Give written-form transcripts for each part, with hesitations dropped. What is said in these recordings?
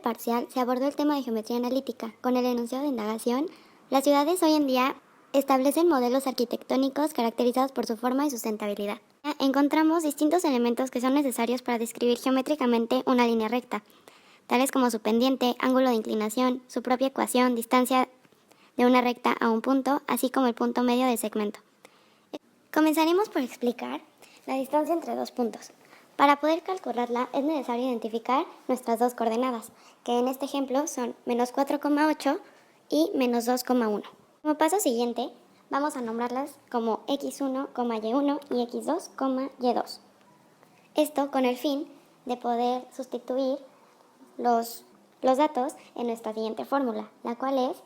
este parcial se abordó el tema de geometría analítica. Con el enunciado de indagación, las ciudades hoy en día establecen modelos arquitectónicos caracterizados por su forma y sustentabilidad. Encontramos distintos elementos que son necesarios para describir geométricamente una línea recta, tales como su pendiente, ángulo de inclinación, su propia ecuación, distancia de una recta a un punto, así como el punto medio del segmento. Comenzaremos por explicar la distancia entre dos puntos. Para poder calcularla es necesario identificar nuestras dos coordenadas, que en este ejemplo son menos 4,8 y menos 2,1. Como paso siguiente, vamos a nombrarlas como x1, y1 y x2, y2. Esto con el fin de poder sustituir los datos en nuestra siguiente fórmula, la cual es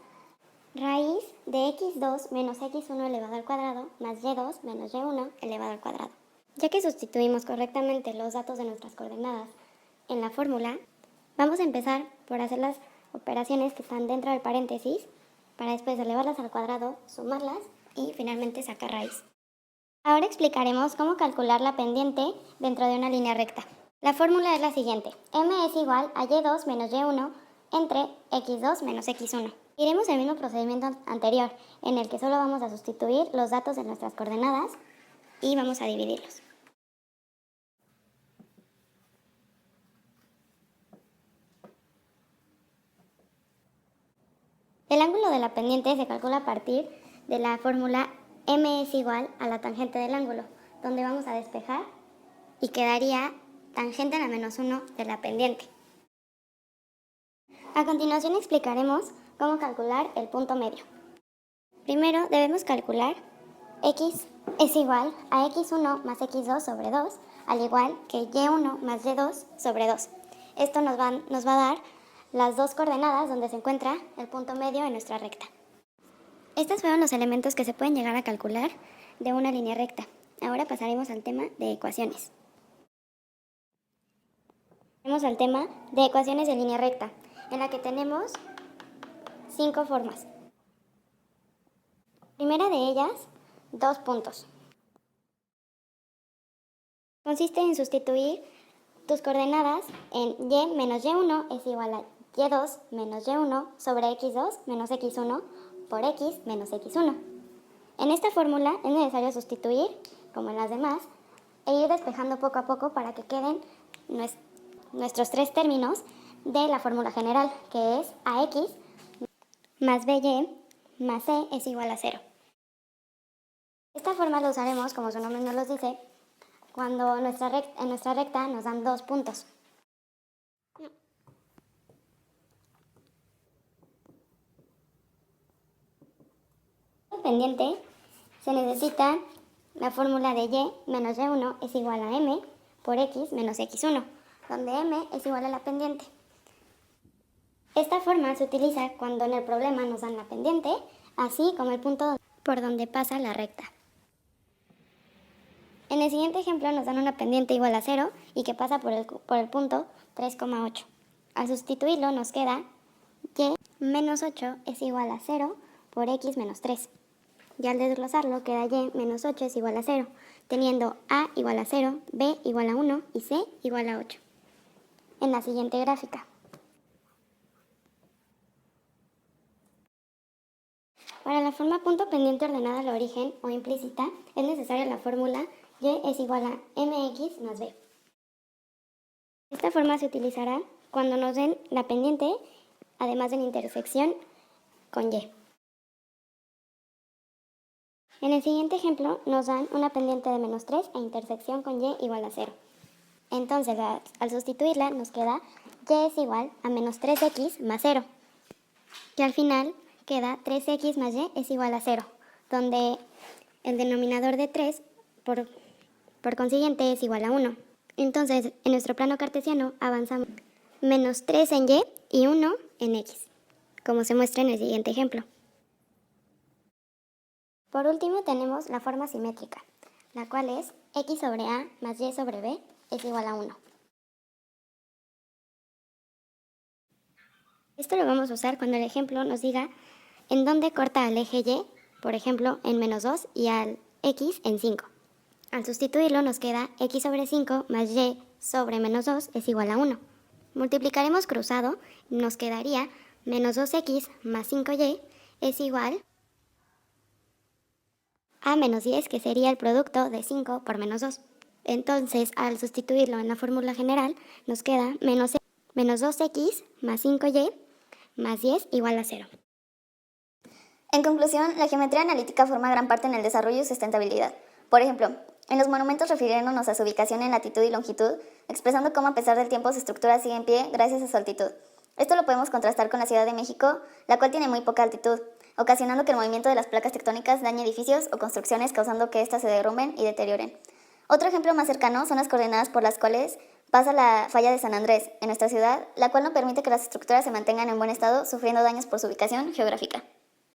raíz de x2 menos x1 elevado al cuadrado más y2 menos y1 elevado al cuadrado. Ya que sustituimos correctamente los datos de nuestras coordenadas en la fórmula, vamos a empezar por hacer las operaciones que están dentro del paréntesis para después elevarlas al cuadrado, sumarlas y finalmente sacar raíz. Ahora explicaremos cómo calcular la pendiente dentro de una línea recta. La fórmula es la siguiente: m es igual a y2 menos y1 entre x2 menos x1. Iremos el mismo procedimiento anterior, en el que solo vamos a sustituir los datos de nuestras coordenadas y vamos a dividirlos. El ángulo de la pendiente se calcula a partir de la fórmula m es igual a la tangente del ángulo, donde vamos a despejar y quedaría tangente a la menos 1 de la pendiente. A continuación explicaremos cómo calcular el punto medio. Primero debemos calcular x es igual a x1 más x2 sobre 2, al igual que y1 más y2 sobre 2. Esto nos va a dar las dos coordenadas donde se encuentra el punto medio en nuestra recta. Estos fueron los elementos que se pueden llegar a calcular de una línea recta. Ahora pasaremos al tema de ecuaciones. Pasaremos al tema de ecuaciones de línea recta, en la que tenemos 5 formas. Primera de ellas, 2 puntos. Consiste en sustituir tus coordenadas en y menos y1 es igual a y2 menos y1 sobre x2 menos x1 por x menos x1. En esta fórmula es necesario sustituir, como en las demás, e ir despejando poco a poco para que queden nuestros tres términos de la fórmula general, que es ax más by más c es igual a 0. Esta forma la usaremos, como su nombre nos lo dice, cuando en nuestra recta nos dan 2 puntos. Pendiente se necesita la fórmula de y menos y1 es igual a m por x menos x1, donde m es igual a la pendiente. Esta forma se utiliza cuando en el problema nos dan la pendiente, así como el punto por donde pasa la recta. En el siguiente ejemplo nos dan una pendiente igual a 0 y que pasa por el punto 3,8. Al sustituirlo nos queda y menos 8 es igual a 0 por x menos 3. Y al desglosarlo queda y menos 8 es igual a 0, teniendo a igual a 0, b igual a 1 y c igual a 8. En la siguiente gráfica. Para la forma punto pendiente ordenada al origen o implícita es necesaria la fórmula y es igual a mx más b. Esta forma se utilizará cuando nos den la pendiente, además de la intersección con y. En el siguiente ejemplo nos dan una pendiente de menos 3 e intersección con y igual a 0. Entonces, al sustituirla nos queda y es igual a menos 3x más 0. Y al final queda 3x más y es igual a 0, donde el denominador de 3 por consiguiente es igual a 1. Entonces, en nuestro plano cartesiano avanzamos menos 3 en y 1 en x, como se muestra en el siguiente ejemplo. Por último tenemos la forma simétrica, la cual es x sobre a más y sobre b es igual a 1. Esto lo vamos a usar cuando el ejemplo nos diga en dónde corta al eje y, por ejemplo, en menos 2 y al x en 5. Al sustituirlo nos queda x sobre 5 más y sobre menos 2 es igual a 1. Multiplicaremos cruzado, nos quedaría menos 2x más 5y es igual a menos 10, que sería el producto de 5 por menos 2. Entonces, al sustituirlo en la fórmula general, nos queda menos 2x más 5y más 10 igual a 0. En conclusión, la geometría analítica forma gran parte en el desarrollo y sustentabilidad. Por ejemplo, en los monumentos refiriéndonos a su ubicación en latitud y longitud, expresando cómo a pesar del tiempo su estructura sigue en pie gracias a su altitud. Esto lo podemos contrastar con la Ciudad de México, la cual tiene muy poca altitud, ocasionando que el movimiento de las placas tectónicas dañe edificios o construcciones, causando que éstas se derrumben y deterioren. Otro ejemplo más cercano son las coordenadas por las cuales pasa la falla de San Andrés, en nuestra ciudad, la cual no permite que las estructuras se mantengan en buen estado, sufriendo daños por su ubicación geográfica.